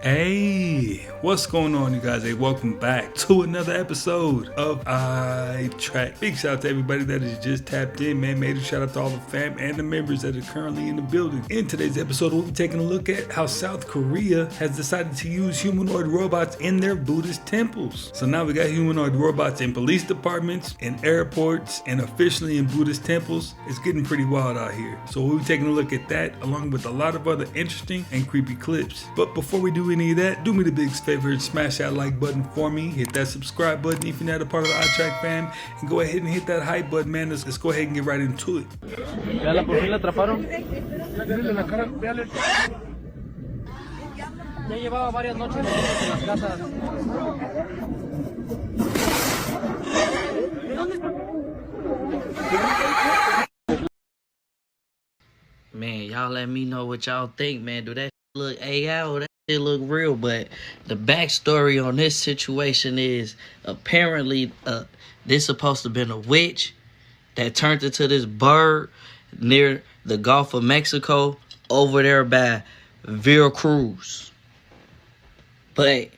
Hey, what's going on, you guys? Hey, welcome back to another episode of I Track. Big shout out to everybody that is just tapped in, man. Major shout out to all the fam and the members that are currently in the building. In today's episode, we'll be taking a look at how South Korea has decided to use humanoid robots in their Buddhist temples. So now we got humanoid robots in police departments, in airports, and officially in Buddhist temples. It's getting pretty wild out here. So we'll be taking a look at that along with a lot of other interesting and creepy clips. But before we do any of that, do me the biggest favor and smash that like button for me. Hit that subscribe button if you're not a part of the iTrack fam, and go ahead and hit that hype button, man. Let's go ahead and get right into it. Man, y'all let me know what y'all think, man. Do that look AI or that shit look real? But the backstory on this situation is apparently this supposed to have been a witch that turned into this bird near the Gulf of Mexico over there by Veracruz. But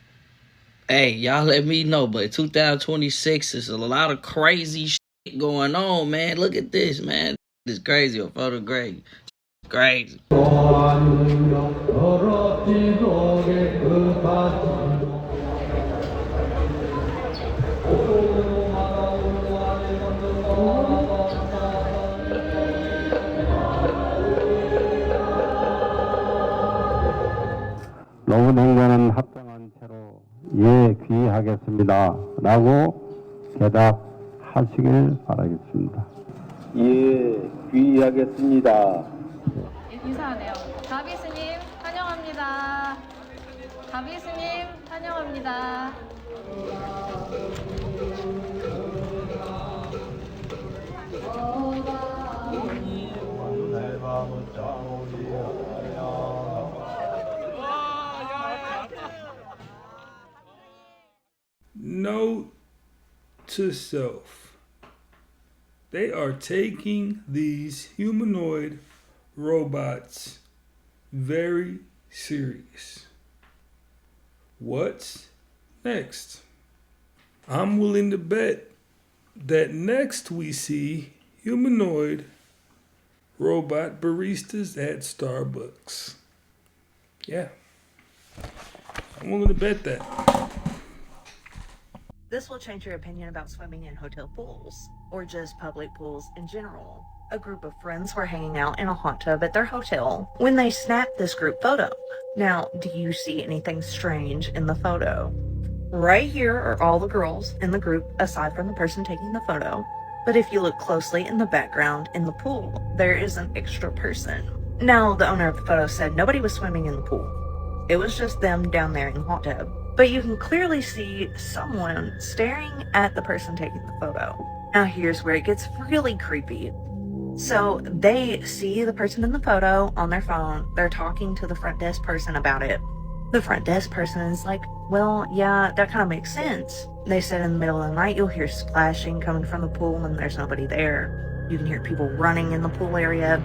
hey, y'all let me know. But 2026 is a lot of crazy shit going on, man. Look at this, man. It's crazy. A photo great. Crazy. 노후 냉전은 합병한 채로 예 귀하겠습니다. 라고 대답하시길 바라겠습니다. 예 귀하겠습니다. 인사하네요. 가비스님 환영합니다. 가비스님 환영합니다. Note to self. They are taking these humanoid robots very serious. What's next? I'm willing to bet that next we see humanoid robot baristas at Starbucks. Yeah, I'm willing to bet that. This will change your opinion about swimming in hotel pools, or just public pools in general. A group of friends were hanging out in a hot tub at their hotel when they snapped this group photo. Now, do you see anything strange in the photo? Right here are all the girls in the group aside from the person taking the photo. But if you look closely in the background in the pool, there is an extra person. Now, the owner of the photo said nobody was swimming in the pool. It was just them down there in the hot tub. But you can clearly see someone staring at the person taking the photo. Now here's where it gets really creepy. So they see the person in the photo on their phone. They're talking to the front desk person about it. The front desk person is like, well, yeah, that kind of makes sense. They said in the middle of the night you'll hear splashing coming from the pool and there's nobody there. You can hear people running in the pool area.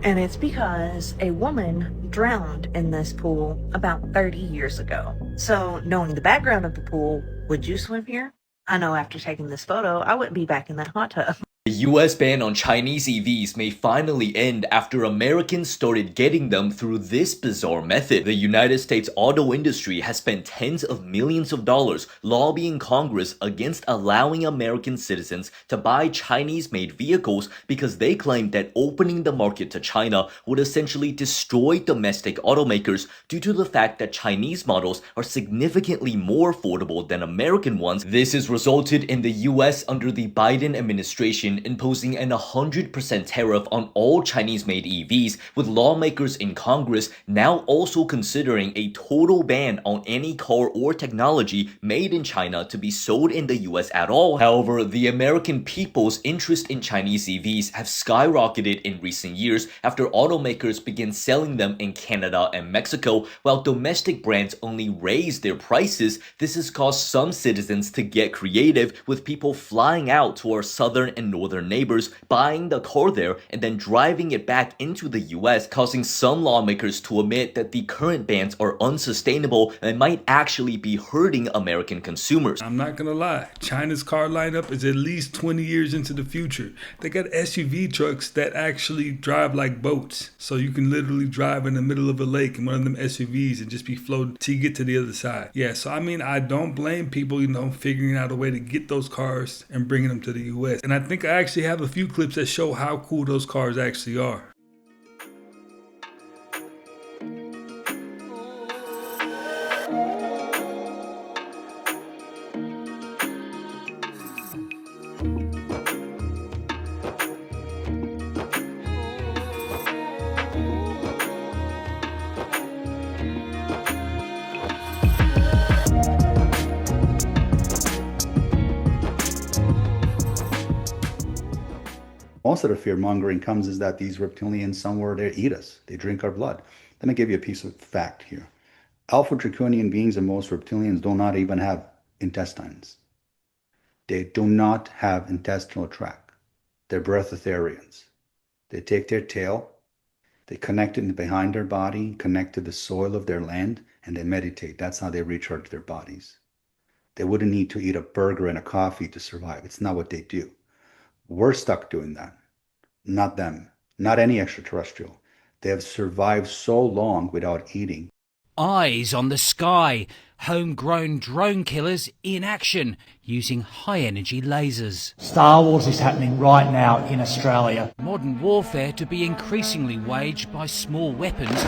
And it's because a woman drowned in this pool about 30 years ago. So, knowing the background of the pool, would you swim here? I know after taking this photo, I wouldn't be back in that hot tub. The US ban on Chinese EVs may finally end after Americans started getting them through this bizarre method. The United States auto industry has spent tens of millions of dollars lobbying Congress against allowing American citizens to buy Chinese-made vehicles because they claimed that opening the market to China would essentially destroy domestic automakers due to the fact that Chinese models are significantly more affordable than American ones. This has resulted in the US under the Biden administration imposing an 100% tariff on all Chinese-made EVs, with lawmakers in Congress now also considering a total ban on any car or technology made in China to be sold in the US at all. However, the American people's interest in Chinese EVs have skyrocketed in recent years after automakers began selling them in Canada and Mexico, while domestic brands only raised their prices. This has caused some citizens to get creative, with people flying out to our southern and northern with their neighbors, buying the car there, and then driving it back into the US, causing some lawmakers to admit that the current bans are unsustainable and might actually be hurting American consumers. I'm not gonna lie, China's car lineup is at least 20 years into the future. They got SUV trucks that actually drive like boats. So you can literally drive in the middle of a lake in one of them SUVs and just be floating till you get to the other side. Yeah, so I mean, I don't blame people, figuring out a way to get those cars and bringing them to the US. And I think I actually have a few clips that show how cool those cars actually are. Most of the fear mongering comes is that these reptilians somewhere they eat us. They drink our blood. Let me give you a piece of fact here. Alpha draconian beings and most reptilians do not even have intestines. They do not have intestinal tract. They're breatharians. They take their tail, they connect it behind their body, connect to the soil of their land, and they meditate. That's how they recharge their bodies. They wouldn't need to eat a burger and a coffee to survive. It's not what they do. We're stuck doing that. Not them. Not any extraterrestrial. They have survived so long without eating. Eyes on the sky. Homegrown drone killers in action using high-energy lasers. Star Wars is happening right now in Australia. Modern warfare to be increasingly waged by small weapons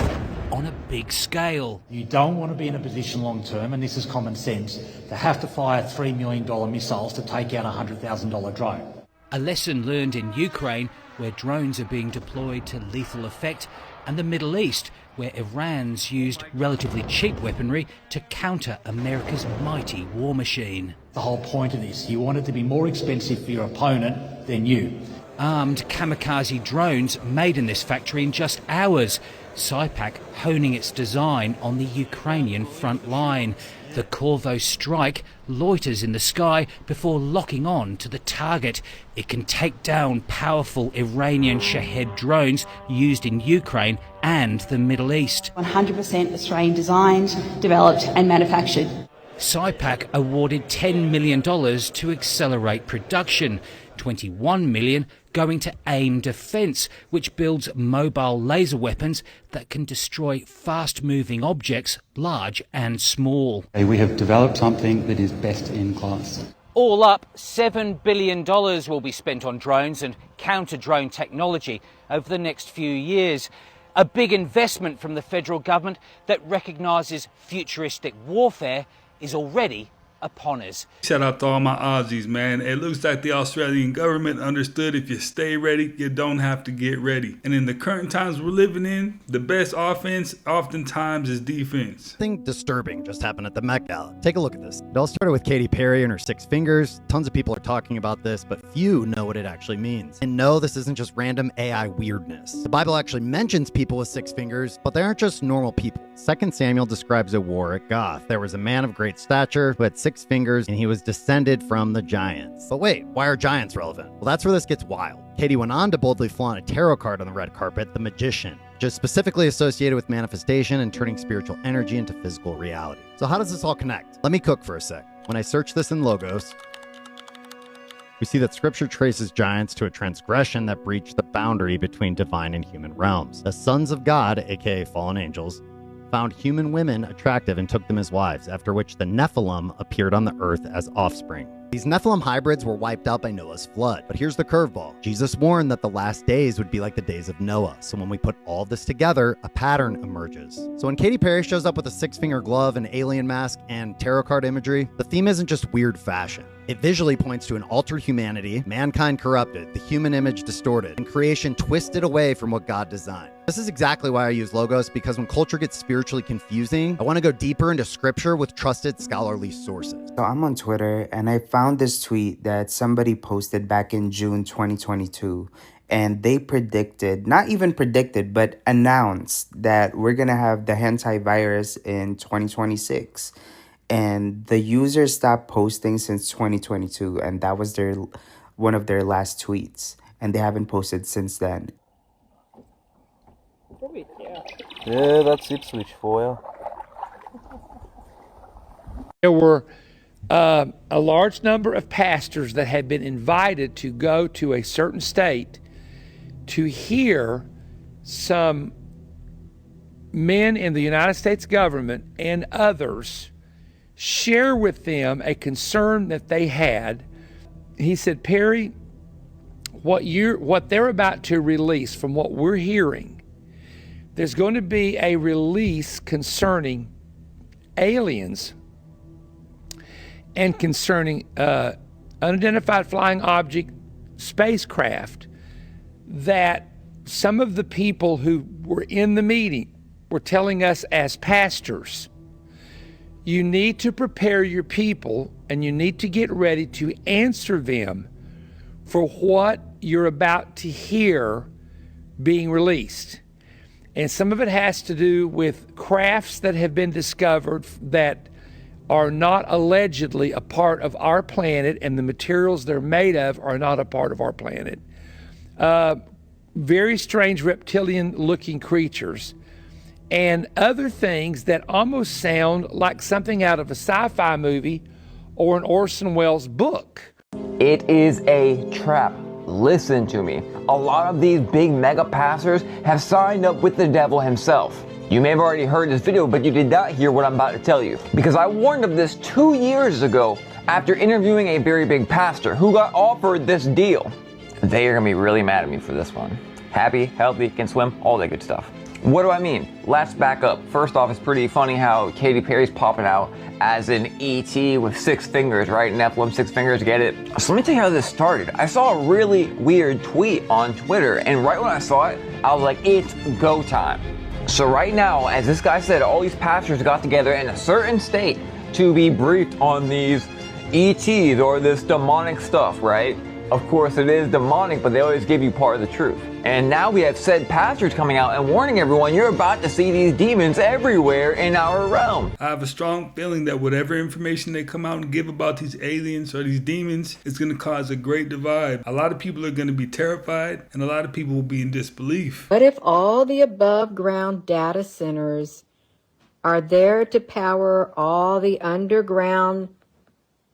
on a big scale. You don't want to be in a position long term, and this is common sense, to have to fire $3 million missiles to take out a $100,000 drone. A lesson learned in Ukraine, where drones are being deployed to lethal effect, and the Middle East, where Iran's used relatively cheap weaponry to counter America's mighty war machine. The whole point of this, you want it to be more expensive for your opponent than you. Armed kamikaze drones made in this factory in just hours. Sypac honing its design on the Ukrainian front line. The Corvo Strike loiters in the sky before locking on to the target. It can take down powerful Iranian Shahed drones used in Ukraine and the Middle East. 100% Australian designed, developed and manufactured. Sypac awarded $10 million to accelerate production. $21 million going to AIM Defence, which builds mobile laser weapons that can destroy fast-moving objects, large and small. We have developed something that is best in class. All up, $7 billion will be spent on drones and counter-drone technology over the next few years. A big investment from the federal government that recognises futuristic warfare is already upon us. Shout out to all my Aussies, man. It looks like the Australian government understood if you stay ready, you don't have to get ready. And in the current times we're living in, the best offense oftentimes is defense. Something disturbing just happened at the Met Gala. Take a look at this. It all started with Katy Perry and her 6 fingers. Tons of people are talking about this, but few know what it actually means. And no, this isn't just random AI weirdness. The Bible actually mentions people with 6 fingers, but they aren't just normal people. 2 Samuel describes a war at Goth. There was a man of great stature who had 6 fingers, and he was descended from the giants. But wait, why are giants relevant? Well, that's where this gets wild. Katie went on to boldly flaunt a tarot card on the red carpet, the Magician, which is specifically associated with manifestation and turning spiritual energy into physical reality. So how does this all connect? Let me cook for a sec. When I search this in Logos, we see that scripture traces giants to a transgression that breached the boundary between divine and human realms. The sons of God, aka fallen angels, found human women attractive and took them as wives, after which the Nephilim appeared on the earth as offspring. These Nephilim hybrids were wiped out by Noah's flood. But here's the curveball. Jesus warned that the last days would be like the days of Noah. So when we put all this together, a pattern emerges. So when Katy Perry shows up with a 6-finger glove, an alien mask, and tarot card imagery, the theme isn't just weird fashion. It visually points to an altered humanity, mankind corrupted, the human image distorted, and creation twisted away from what God designed. This is exactly why I use Logos, because when culture gets spiritually confusing, I want to go deeper into scripture with trusted scholarly sources. So I'm on Twitter, and I found this tweet that somebody posted back in June 2022. And they predicted, not even predicted, but announced that we're going to have the Hantavirus in 2026. And the users stopped posting since 2022, and that was their one of their last tweets, and they haven't posted since then. Yeah, that's Ipswich for you. There were a large number of pastors that had been invited to go to a certain state to hear some men in the United States government and others share with them a concern that they had. He said, Perry, what they're about to release, from what we're hearing, there's going to be a release concerning aliens and concerning unidentified flying object spacecraft that some of the people who were in the meeting were telling us as pastors, you need to prepare your people and you need to get ready to answer them for what you're about to hear being released. And some of it has to do with crafts that have been discovered that are not allegedly a part of our planet, and the materials they're made of are not a part of our planet. Very strange reptilian-looking creatures and other things that almost sound like something out of a sci-fi movie or an Orson Welles book. It is a trap. Listen to me. A lot of these big mega pastors have signed up with the devil himself. You may have already heard this video, but you did not hear what I'm about to tell you, because I warned of this 2 years ago after interviewing a very big pastor who got offered this deal. They are gonna be really mad at me for this one. Happy, healthy, can swim, all that good stuff. What do I mean? Let's back up. First off, it's pretty funny how Katy Perry's popping out as an ET with 6 fingers, right? Nephilim, 6 fingers, get it? So let me tell you how this started. I saw a really weird tweet on Twitter, and right when I saw it, I was like, it's go time. So right now, as this guy said, all these pastors got together in a certain state to be briefed on these ETs or this demonic stuff, right? Of course, it is demonic, but they always give you part of the truth. And now we have said pastors coming out and warning everyone, you're about to see these demons everywhere in our realm. I have a strong feeling that whatever information they come out and give about these aliens or these demons is going to cause a great divide. A lot of people are going to be terrified, and a lot of people will be in disbelief. What if all the above ground data centers are there to power all the underground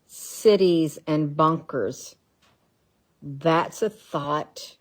cities and bunkers? That's a thought.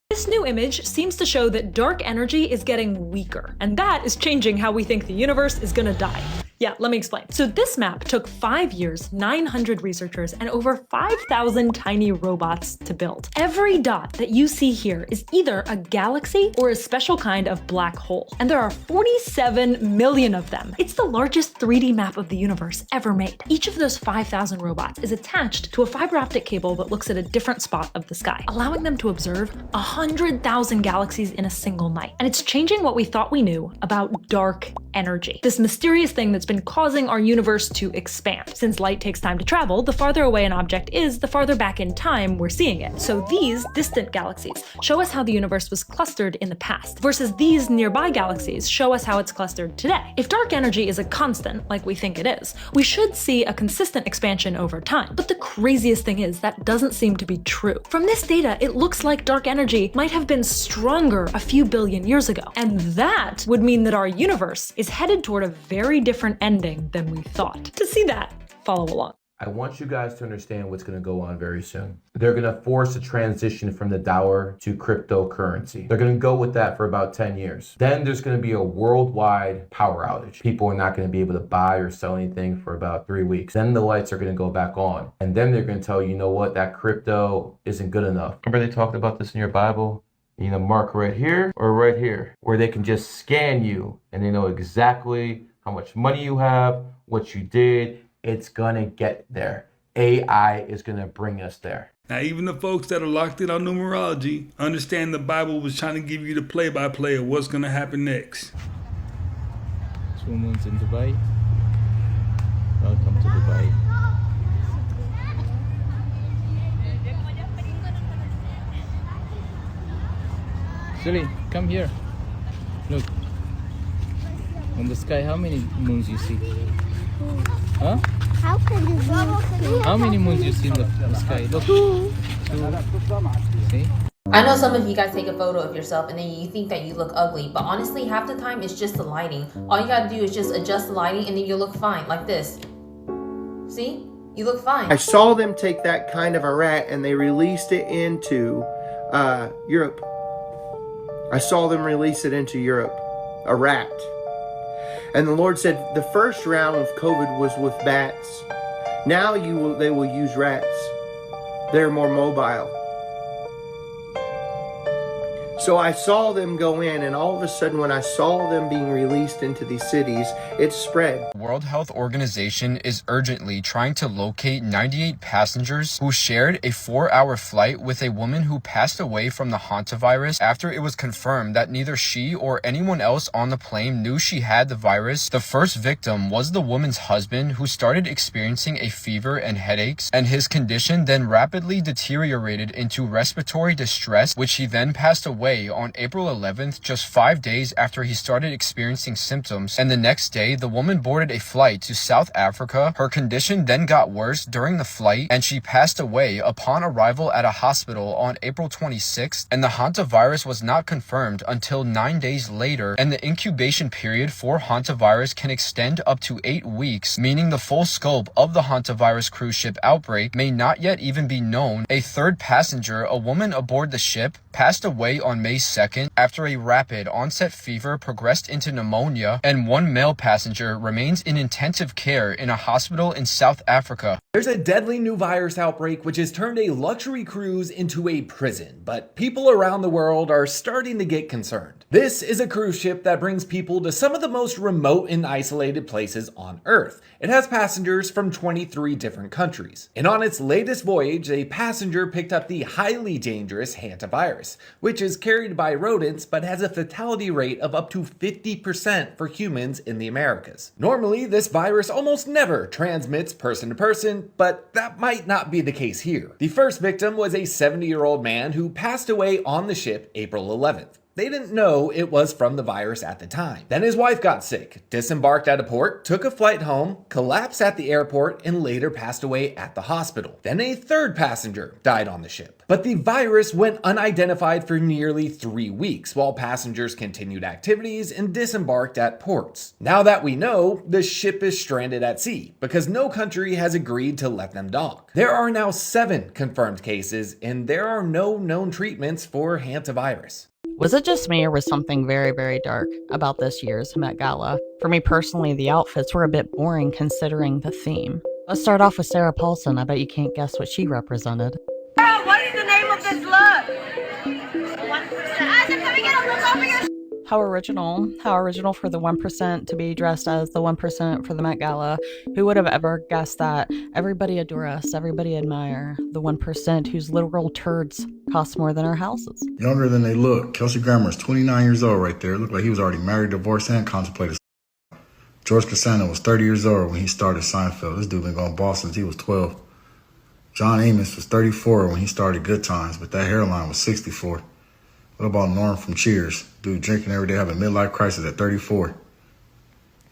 This new image seems to show that dark energy is getting weaker, and that is changing how we think the universe is gonna die. Yeah, let me explain. So this map took 5 years, 900 researchers, and over 5,000 tiny robots to build. Every dot that you see here is either a galaxy or a special kind of black hole, and there are 47 million of them. It's the largest 3D map of the universe ever made. Each of those 5,000 robots is attached to a fiber optic cable that looks at a different spot of the sky, allowing them to observe 100,000 galaxies in a single night. And it's changing what we thought we knew about dark energy, this mysterious thing that's been causing our universe to expand. Since light takes time to travel, the farther away an object is, the farther back in time we're seeing it. So these distant galaxies show us how the universe was clustered in the past, versus these nearby galaxies show us how it's clustered today. If dark energy is a constant, like we think it is, we should see a consistent expansion over time. But the craziest thing is that doesn't seem to be true. From this data, it looks like dark energy might have been stronger a few billion years ago. And that would mean that our universe is headed toward a very different ending than we thought. To see that, follow along. I want you guys to understand what's going to go on very soon. They're going to force a transition from the dollar to cryptocurrency. They're going to go with that for about 10 years. Then there's going to be a worldwide power outage. People are not going to be able to buy or sell anything for about 3 weeks. Then the lights are going to go back on. And then they're going to tell you, you know what, that crypto isn't good enough. Remember they talked about this in your Bible? You know, mark right here or right here, where they can just scan you and they know exactly how much money you have, what you did. It's gonna get there. AI is gonna bring us there. Now, even the folks that are locked in on numerology understand the Bible was trying to give you the play-by-play of what's gonna happen next. 2 months in Dubai. Welcome to Dubai. Silly, come here. Look. On the sky, how many moons you see? Huh? How could it be? How many moons you see in the sky? Look. Two. See? I know some of you guys take a photo of yourself and then you think that you look ugly, but honestly, half the time it's just the lighting. All you gotta do is just adjust the lighting and then you'll look fine, like this. See? You look fine. I saw them take that kind of a rat and they released it into Europe. I saw them release it into Europe, a rat. And the Lord said the first round of COVID was with bats. Now they will use rats. They're more mobile. So I saw them go in, and all of a sudden when I saw them being released into these cities, it spread. World Health Organization is urgently trying to locate 98 passengers who shared a 4-hour flight with a woman who passed away from the Hantavirus after it was confirmed that neither she or anyone else on the plane knew she had the virus. The first victim was the woman's husband, who started experiencing a fever and headaches, and his condition then rapidly deteriorated into respiratory distress, which he then passed away on April 11th, just 5 days after he started experiencing symptoms. And the next day, the woman boarded a flight to South Africa. Her condition then got worse during the flight, and she passed away upon arrival at a hospital on April 26th. And the Hantavirus was not confirmed until 9 days later, and the incubation period for Hantavirus can extend up to 8 weeks, meaning the full scope of the Hantavirus cruise ship outbreak may not yet even be known. A third passenger, a woman aboard the ship, passed away on May 2nd after a rapid onset fever progressed into pneumonia, and one male passenger remains in intensive care in a hospital in South Africa. There's a deadly new virus outbreak which has turned a luxury cruise into a prison, but people around the world are starting to get concerned. This is a cruise ship that brings people to some of the most remote and isolated places on Earth. It has passengers from 23 different countries. And on its latest voyage, a passenger picked up the highly dangerous Hantavirus, which is carried by rodents but has a fatality rate of up to 50% for humans in the Americas. Normally, this virus almost never transmits person to person, but that might not be the case here. The first victim was a 70-year-old man who passed away on the ship April 11th. They didn't know it was from the virus at the time. Then his wife got sick, disembarked at a port, took a flight home, collapsed at the airport, and later passed away at the hospital. Then a third passenger died on the ship. But the virus went unidentified for nearly 3 weeks while passengers continued activities and disembarked at ports. Now that we know, the ship is stranded at sea because no country has agreed to let them dock. There are now 7 confirmed cases, and there are no known treatments for Hantavirus. Was it just me, or was something very, very dark about this year's Met Gala? For me personally, the outfits were a bit boring considering the theme. Let's start off with Sarah Paulson. I bet you can't guess what she represented. Sarah, what is the name of this look? 1%. Isaac, let me get a look over your... How original for the 1% to be dressed as the 1% for the Met Gala. Who would have ever guessed that? Everybody adore us, everybody admire the 1% whose literal turds cost more than our houses. Younger than they look. Kelsey Grammer is 29 years old right there. Looked like he was already married, divorced, and contemplated. George Costanza was 30 years old when he started Seinfeld. This dude been going boss since he was 12. John Amos was 34 when he started Good Times, but that hairline was 64. What about Norm from Cheers? Dude drinking every day, having a midlife crisis at 34.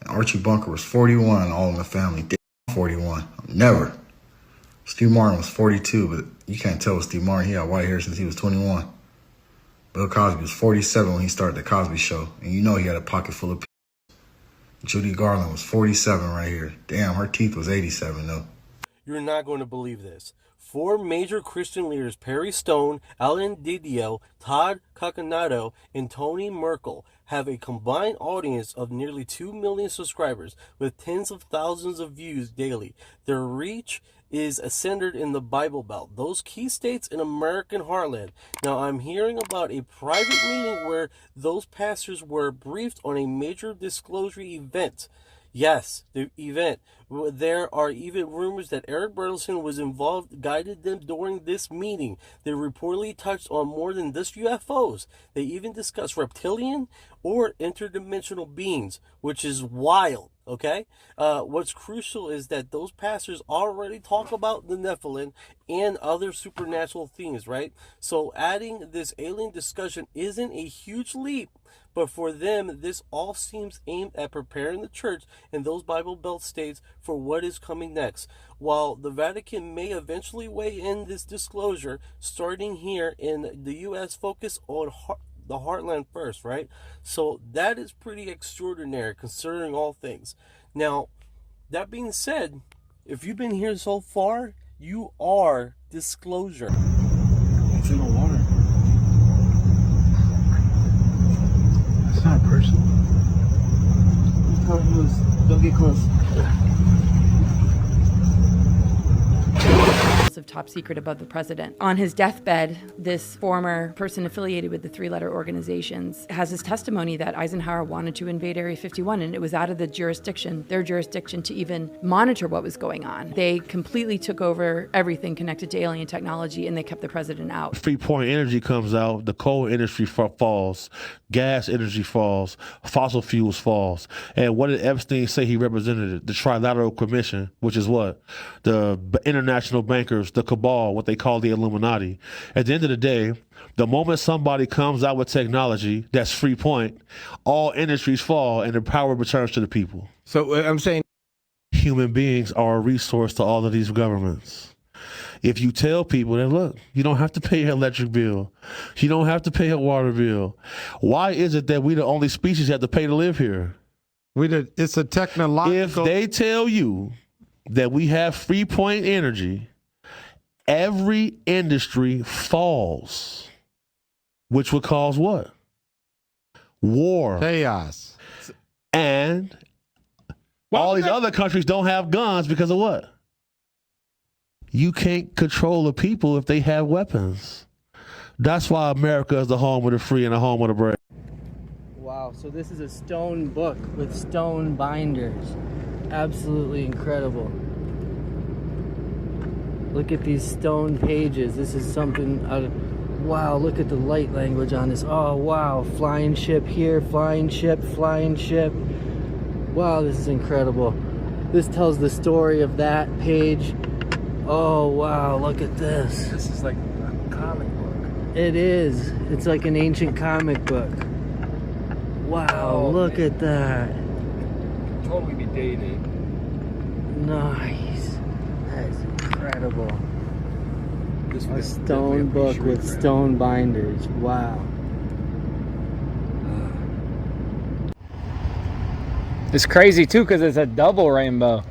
And Archie Bunker was 41, All in the Family. Damn, 41. Never. Steve Martin was 42, but you can't tell with Steve Martin. He had white hair since he was 21. Bill Cosby was 47 when he started The Cosby Show, and you know he had a pocket full of Judy Garland was 47 right here. Damn, her teeth was 87, though. You're not going to believe this. 4 major Christian leaders, Perry Stone, Alan Didio, Todd Coconato, and Tony Merkel, have a combined audience of nearly 2 million subscribers with tens of thousands of views daily. Their reach is centered in the Bible Belt, those key states in American heartland. Now, I'm hearing about a private meeting where those pastors were briefed on a major disclosure event. Yes, the event. There are even rumors that Eric Bertelsen was involved, guided them during this meeting. They reportedly touched on more than just UFOs. They even discussed reptilian or interdimensional beings, which is wild. Okay? What's crucial is that those pastors already talk about the Nephilim and other supernatural things, right? So adding this alien discussion isn't a huge leap, but for them, this all seems aimed at preparing the church in those Bible Belt states for what is coming next. While the Vatican may eventually weigh in this disclosure, starting here in the U.S., focus on the heartland first, right? So that is pretty extraordinary considering all things. Now, that being said, if you've been here so far, you are disclosure. It's in the water. It's not a person. Don't get close. Of top secret above the president. On his deathbed, this former person affiliated with the three-letter organizations has his testimony that Eisenhower wanted to invade Area 51, and it was out of their jurisdiction to even monitor what was going on. They completely took over everything connected to alien technology, and they kept the president out. Freeport energy comes out, the coal industry falls, gas industry falls, fossil fuels falls. And what did Epstein say he represented? The Trilateral Commission, which is what? The international bankers, the cabal, what they call the Illuminati. At the end of the day, the moment somebody comes out with technology that's free point, all industries fall and the power returns to the people. So I'm saying human beings are a resource to all of these governments. If you tell people that, look, you don't have to pay your electric bill, you don't have to pay your water bill, why is it that we the only species that have to pay to live here? It's a technological... If they tell you that we have free point energy, every industry falls, which would cause what? War. Chaos. And all these other countries don't have guns because of what? You can't control the people if they have weapons. That's why America is the home of the free and the home of the brave. Wow, so this is a stone book with stone binders. Absolutely incredible. Look at these stone pages. This is something wow, look at the light language on this. Oh, wow. Flying ship here, flying ship, flying ship. Wow, this is incredible. This tells the story of that page. Oh, wow, look at this. This is like a comic book. It is. It's like an ancient comic book. Wow, look at that. Totally be dated. Nice. That is incredible. A stone book with stone binders. Wow. It's crazy too because it's a double rainbow.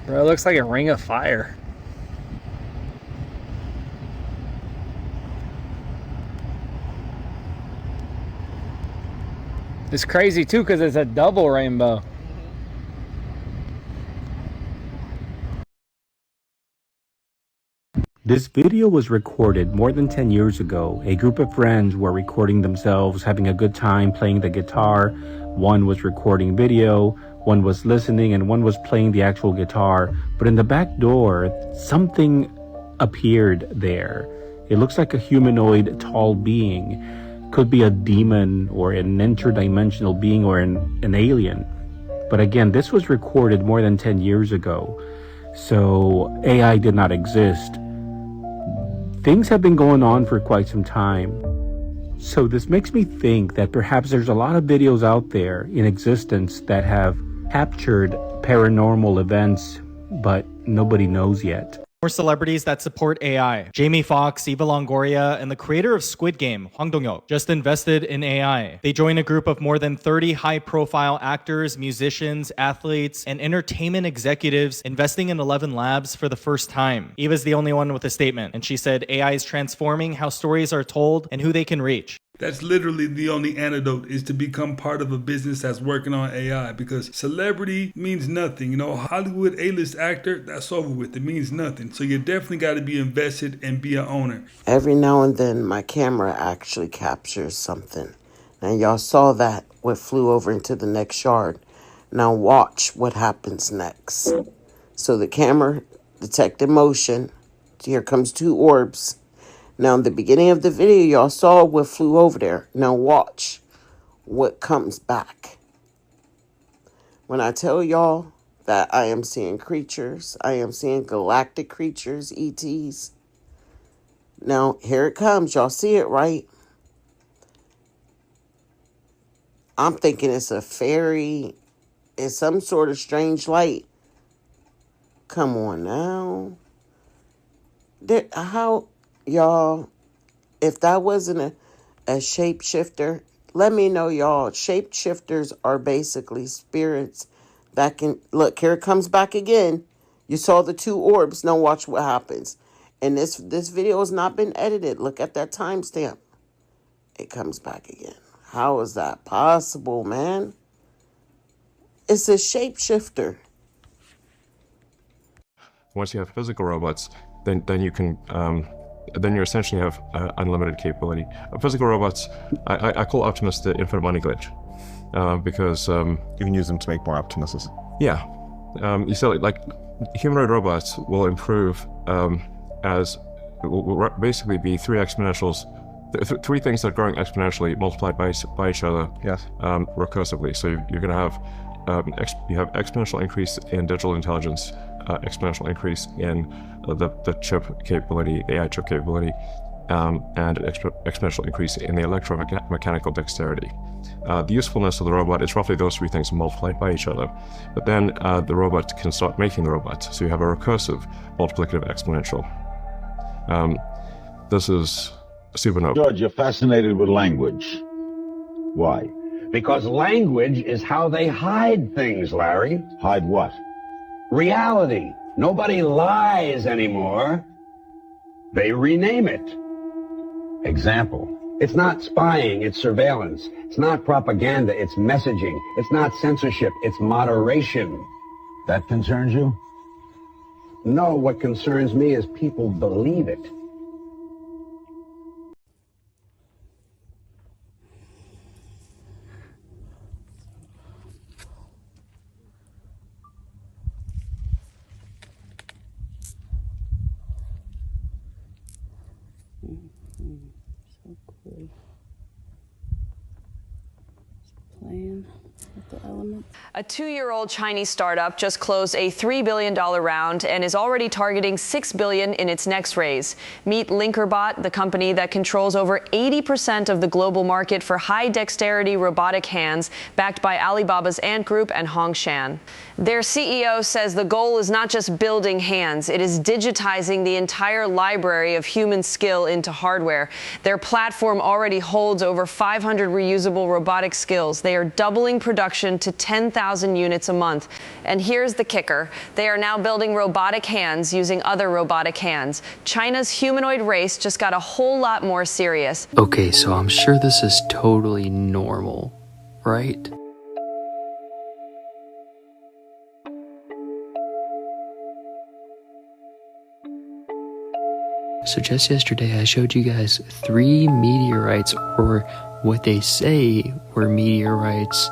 Bro, it looks like a ring of fire. It's crazy too because it's a double rainbow. This video was recorded more than 10 years ago. A group of friends were recording themselves having a good time playing the guitar. One was recording video, one was listening, and one was playing the actual guitar. But in the back door, something appeared there. It looks like a humanoid tall being. Could be a demon or an interdimensional being or an alien. But again, this was recorded more than 10 years ago. So AI did not exist. Things have been going on for quite some time. So this makes me think that perhaps there's a lot of videos out there in existence that have captured paranormal events, but nobody knows yet. More celebrities that support AI. Jamie Foxx, Eva Longoria, and the creator of Squid Game, Hwang Dong-hyuk, just invested in AI. They joined a group of more than 30 high-profile actors, musicians, athletes, and entertainment executives investing in 11 labs for the first time. Eva's the only one with a statement, and she said AI is transforming how stories are told and who they can reach. That's literally the only antidote, is to become part of a business that's working on AI, because celebrity means nothing. You know, Hollywood A-list actor, that's over with. It means nothing. So you definitely got to be invested and be an owner. Every now and then my camera actually captures something. Now y'all saw that, what flew over into the next yard. Now watch what happens next. So the camera detected motion. Here comes two orbs. Now, in the beginning of the video, y'all saw what flew over there. Now watch what comes back. When I tell y'all that I am seeing creatures, I am seeing galactic creatures, ETs. Now, here it comes. Y'all see it, right? I'm thinking it's a fairy. It's some sort of strange light. Come on now. How, y'all, if that wasn't a shapeshifter, let me know, y'all. Shapeshifters are basically spirits that can, look, here it comes back again. You saw the two orbs. Now watch what happens. And this video has not been edited. Look at that timestamp. It comes back again. How is that possible, man? It's a shapeshifter. Once you have physical robots, then you can then you essentially have unlimited capability. Physical robots, I call Optimus the infinite money glitch, because you can use them to make more Optimuses. Yeah, you said like humanoid robots will improve as will basically be three exponentials. Three things that are growing exponentially multiplied by each other. Yes. Recursively. So you're going to have you have exponential increase in digital intelligence, exponential increase in the chip capability, the AI chip capability, and an exponential increase in the electromechanical dexterity. The usefulness of the robot is roughly those three things multiplied by each other. But then the robot can start making the robots. So you have a recursive, multiplicative exponential. This is supernova. George, you're fascinated with language. Why? Because language is how they hide things, Larry. Hide what? Reality. Nobody lies anymore. They rename it. Example. It's not spying, it's surveillance. It's not propaganda, it's messaging. It's not censorship, it's moderation. That concerns you? No, what concerns me is people believe it. So cool. Just playing with the elements. A 2-year-old Chinese startup just closed a $3 billion round and is already targeting $6 billion in its next raise. Meet Linkerbot, the company that controls over 80% of the global market for high-dexterity robotic hands, backed by Alibaba's Ant Group and Hongshan. Their CEO says the goal is not just building hands, it is digitizing the entire library of human skill into hardware. Their platform already holds over 500 reusable robotic skills. They are doubling production to 10,000 units a month. And here's the kicker. They are now building robotic hands using other robotic hands. China's humanoid race just got a whole lot more serious. Okay, so I'm sure this is totally normal, right? So just yesterday I showed you guys 3 meteorites, or what they say were meteorites,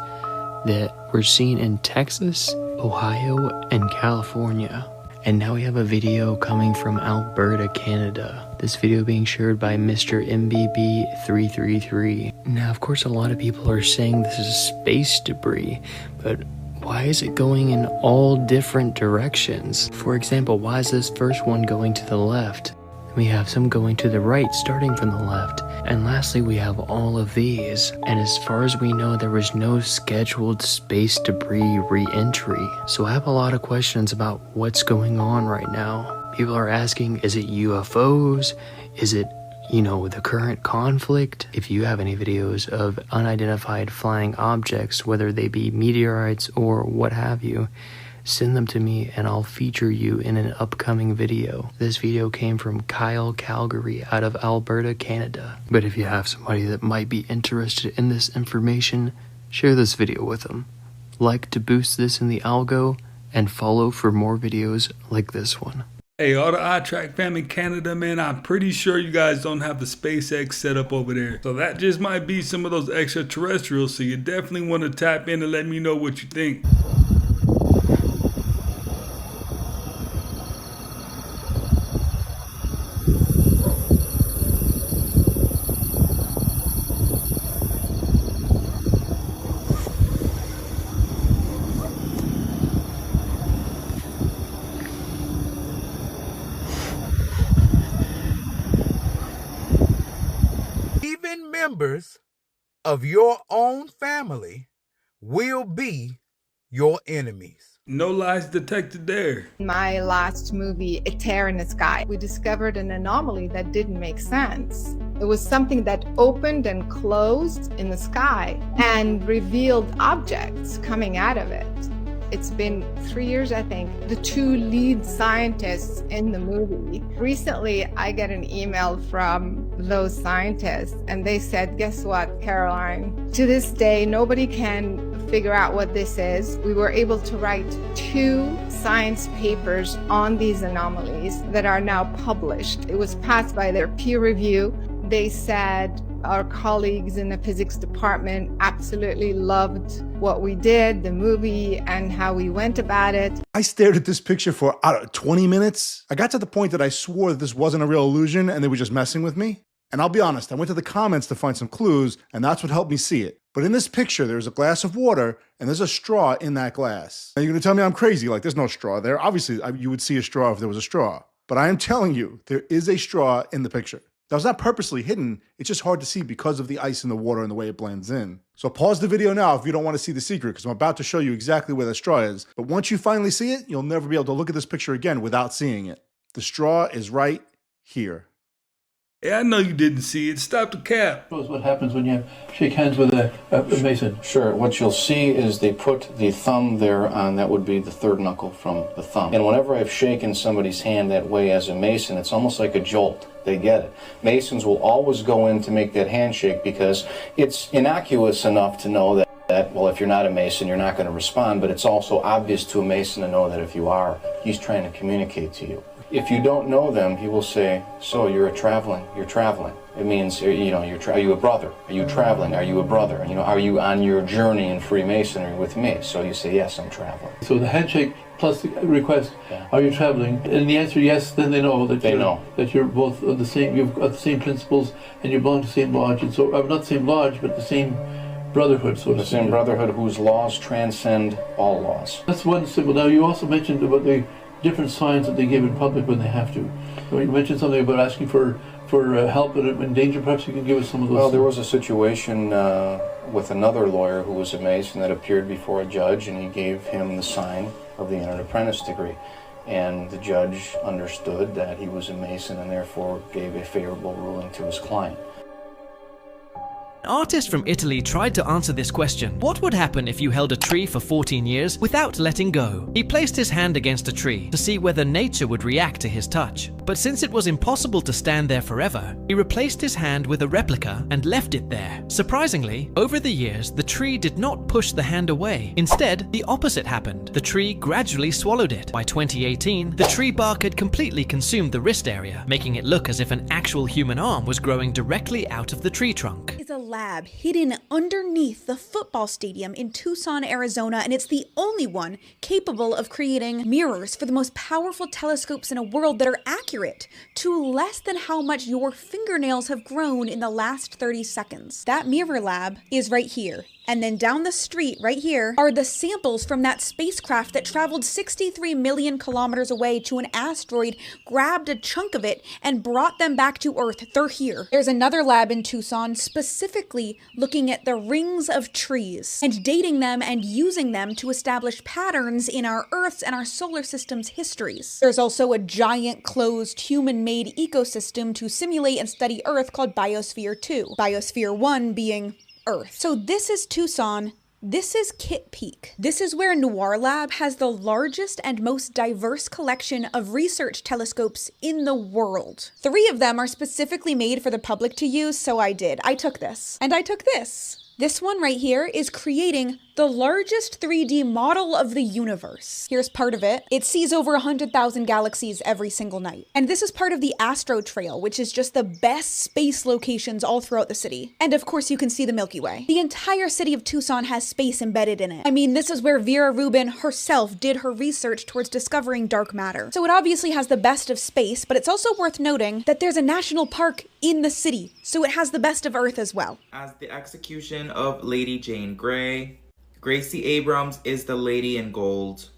that were seen in Texas, Ohio, and California. And now we have a video coming from Alberta, Canada. This video being shared by Mr. MBB333. Now, of course, a lot of people are saying this is space debris, but why is it going in all different directions? For example, why is this first one going to the left? We have some going to the right, starting from the left. And lastly, we have all of these. And as far as we know, there was no scheduled space debris re-entry. So I have a lot of questions about what's going on right now. People are asking, is it UFOs? Is it, the current conflict? If you have any videos of unidentified flying objects, whether they be meteorites or what have you, send them to me and I'll feature you in an upcoming video. This video came from Kyle Calgary out of Alberta, Canada. But if you have somebody that might be interested in this information, share this video with them. Like to boost this in the algo, and follow for more videos like this one. Hey, all the iTrack fam in Canada, man, I'm pretty sure you guys don't have the SpaceX set up over there. So that just might be some of those extraterrestrials, so you definitely want to tap in and let me know what you think. even members of your own family will be your enemies. No lies detected there. My last movie, A Tear in the Sky, we discovered an anomaly that didn't make sense. It was something that opened and closed in the sky and revealed objects coming out of it. It's been 3 years, I think. The two lead scientists in the movie. Recently, I get an email from those scientists, and they said, guess what, Caroline? To this day, nobody can figure out what this is. We were able to write 2 science papers on these anomalies that are now published. It was passed by their peer review. They said our colleagues in the physics department absolutely loved what we did, the movie, and how we went about it. I stared at this picture for, 20 minutes. I got to the point that I swore that this wasn't a real illusion and they were just messing with me. And I'll be honest, I went to the comments to find some clues, and that's what helped me see it. But in this picture, there's a glass of water, and there's a straw in that glass. Now you're gonna tell me I'm crazy, like there's no straw there. Obviously, you would see a straw if there was a straw. But I am telling you, there is a straw in the picture. Now, it's not purposely hidden, it's just hard to see because of the ice in the water and the way it blends in. So pause the video now if you don't want to see the secret, because I'm about to show you exactly where the straw is. But once you finally see it, you'll never be able to look at this picture again without seeing it. The straw is right here. Yeah, I know you didn't see it. Stop the cap. What happens when you shake hands with a Mason? Sure. What you'll see is they put the thumb there on, that would be the third knuckle from the thumb. And whenever I've shaken somebody's hand that way as a Mason, it's almost like a jolt. They get it. Masons will always go in to make that handshake because it's innocuous enough to know that, well, if you're not a Mason, you're not going to respond, but it's also obvious to a Mason to know that if you are, he's trying to communicate to you. If you don't know them, he will say, so you're traveling. It means, are you a brother? Are you traveling? Are you a brother? Are you on your journey in Freemasonry with me? So you say, yes, I'm traveling. So the handshake plus the request, are you traveling? And the answer, yes, then they know that you're both of the same, you've got the same principles, and you belong to the same lodge. And so, not the same lodge, but the same brotherhood. So the same brotherhood whose laws transcend all laws. That's one symbol. Now, you also mentioned about the different signs that they give in public when they have to. You mentioned something about asking for help in danger. Perhaps you can give us some of those. Well, there was a situation with another lawyer who was a Mason that appeared before a judge, and he gave him the sign of the entered apprentice degree. And the judge understood that he was a Mason and therefore gave a favorable ruling to his client. An artist from Italy tried to answer this question. What would happen if you held a tree for 14 years without letting go? He placed his hand against a tree to see whether nature would react to his touch. But since it was impossible to stand there forever, he replaced his hand with a replica and left it there. Surprisingly, over the years, the tree did not push the hand away. Instead, the opposite happened. The tree gradually swallowed it. By 2018, the tree bark had completely consumed the wrist area, making it look as if an actual human arm was growing directly out of the tree trunk. It's a lab hidden underneath the football stadium in Tucson, Arizona, and it's the only one capable of creating mirrors for the most powerful telescopes in a world that are accurate to less than how much your fingernails have grown in the last 30 seconds. That mirror lab is right here. And then down the street, right here, are the samples from that spacecraft that traveled 63 million kilometers away to an asteroid, grabbed a chunk of it, and brought them back to Earth. They're here. There's another lab in Tucson specifically looking at the rings of trees and dating them and using them to establish patterns in our Earth's and our solar system's histories. There's also a giant closed human-made ecosystem to simulate and study Earth called Biosphere 2. Biosphere 1 being Earth. So this is Tucson. This is Kitt Peak. This is where Noir Lab has the largest and most diverse collection of research telescopes in the world. 3 of them are specifically made for the public to use, so I did. I took this. And I took this. This one right here is creating the largest 3D model of the universe. Here's part of it. It sees over 100,000 galaxies every single night. And this is part of the Astro Trail, which is just the best space locations all throughout the city. And of course you can see the Milky Way. The entire city of Tucson has space embedded in it. I mean, this is where Vera Rubin herself did her research towards discovering dark matter. So it obviously has the best of space, but it's also worth noting that there's a national park in the city. So it has the best of Earth as well. As the execution of Lady Jane Grey, Gracie Abrams is the lady in gold.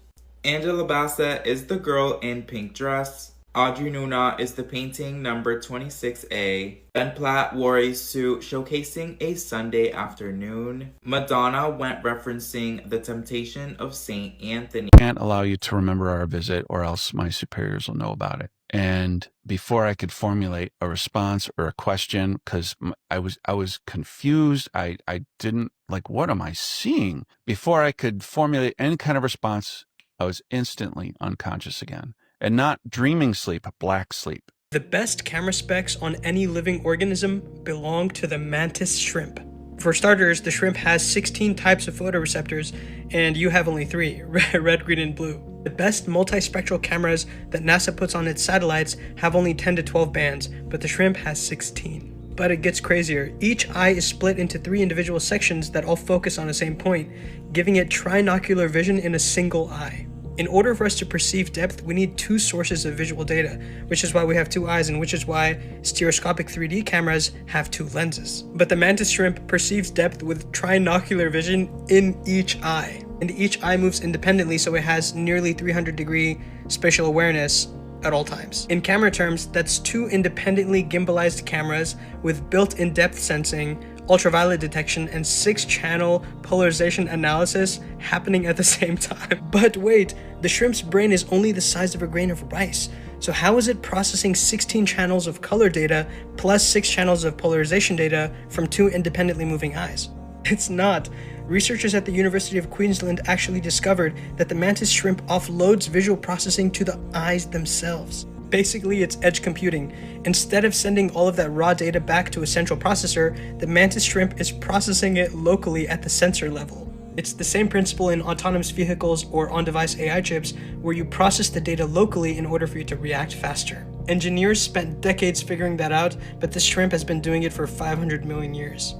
Angela Bassett is the girl in pink dress. Audrey Nuna is the painting number 26A. Ben Platt wore a suit showcasing a Sunday afternoon. Madonna went referencing the temptation of Saint Anthony. Can't allow you to remember our visit or else my superiors will know about it. And before I could formulate a response or a question, because I was confused, I didn't, like, what am I seeing? Before I could formulate any kind of response, I was instantly unconscious again. And not dreaming sleep, black sleep. The best camera specs on any living organism belong to the Mantis shrimp. For starters, the shrimp has 16 types of photoreceptors, and you have only 3, red, green, and blue. The best multispectral cameras that NASA puts on its satellites have only 10 to 12 bands, but the shrimp has 16. But it gets crazier. Each eye is split into 3 individual sections that all focus on the same point, giving it trinocular vision in a single eye. In order for us to perceive depth, we need 2 sources of visual data, which is why we have 2 eyes and which is why stereoscopic 3D cameras have 2 lenses. But the Mantis shrimp perceives depth with trinocular vision in each eye. And each eye moves independently, so it has nearly 300-degree spatial awareness at all times. In camera terms, that's 2 independently gimbalized cameras with built-in depth sensing, ultraviolet detection, and 6-channel polarization analysis happening at the same time. But wait, the shrimp's brain is only the size of a grain of rice. So how is it processing 16 channels of color data plus 6 channels of polarization data from 2 independently moving eyes? It's not. Researchers at the University of Queensland actually discovered that the Mantis shrimp offloads visual processing to the eyes themselves. Basically, it's edge computing. Instead of sending all of that raw data back to a central processor, the Mantis shrimp is processing it locally at the sensor level. It's the same principle in autonomous vehicles or on-device AI chips, where you process the data locally in order for you to react faster. Engineers spent decades figuring that out, but the shrimp has been doing it for 500 million years.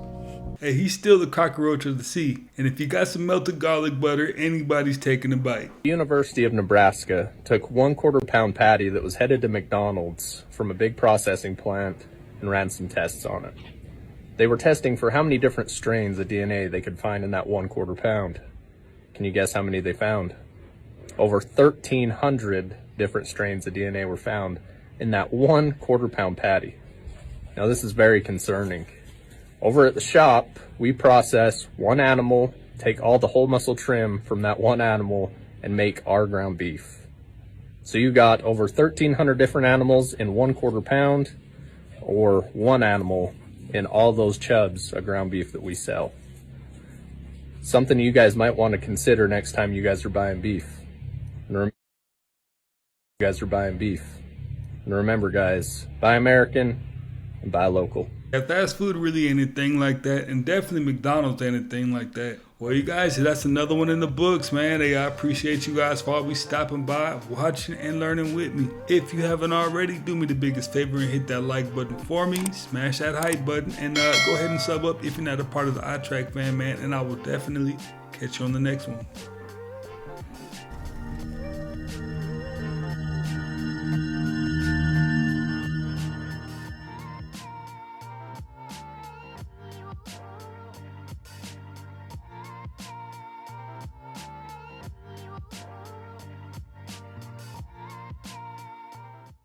Hey, he's still the cockroach of the sea. And if you got some melted garlic butter, anybody's taking a bite. The University of Nebraska took 1/4 pound patty that was headed to McDonald's from a big processing plant and ran some tests on it. They were testing for how many different strains of DNA they could find in that 1/4 pound. Can you guess how many they found? Over 1,300 different strains of DNA were found in that 1/4 pound patty. Now this is very concerning. Over at the shop, we process one animal, take all the whole muscle trim from that one animal, and make our ground beef. So you got over 1,300 different animals in 1/4 pound, or one animal in all those chubs of ground beef that we sell. Something you guys might want to consider next time you guys are buying beef. And remember, guys, buy American and buy local. If fast food really ain't anything like that, and definitely McDonald's ain't anything like that, well, you guys, that's another one in the books, man. Hey, I appreciate you guys for always stopping by, watching, and learning with me. If you haven't already, do me the biggest favor and hit that like button for me, smash that hype button, and go ahead and sub up if you're not a part of the iTrack fam, man, and I will definitely catch you on the next one.